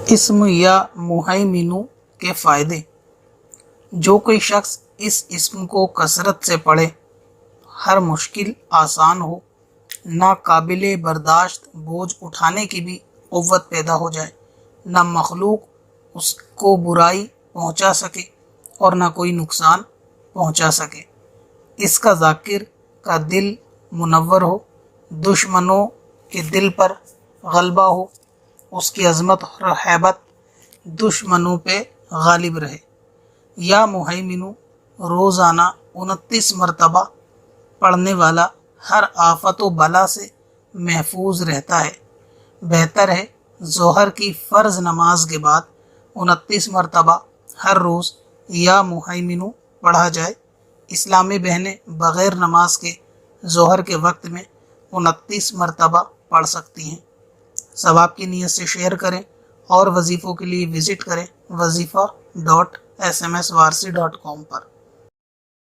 اسم یا مہیمن کے فائدے۔ جو کوئی شخص اس اسم کو کثرت سے پڑھے، ہر مشکل آسان ہو، ناقابل برداشت بوجھ اٹھانے کی بھی قوت پیدا ہو جائے، نہ مخلوق اس کو برائی پہنچا سکے اور نہ کوئی نقصان پہنچا سکے، اس کا ذاکر کا دل منور ہو، دشمنوں کے دل پر غلبہ ہو، اس کی عظمت اور ہیبت دشمنوں پہ غالب رہے۔ یا مہیمن روزانہ 29 مرتبہ پڑھنے والا ہر آفت و بلا سے محفوظ رہتا ہے۔ بہتر ہے ظہر کی فرض نماز کے بعد 29 مرتبہ ہر روز یا مہیمن پڑھا جائے۔ اسلامی بہنیں بغیر نماز کے ظہر کے وقت میں 29 مرتبہ پڑھ سکتی ہیں۔ ثواب کی نیت سے شیئر کریں اور وظیفوں کے لیے وزٹ کریں وظیفہ.smswarsi.com پر۔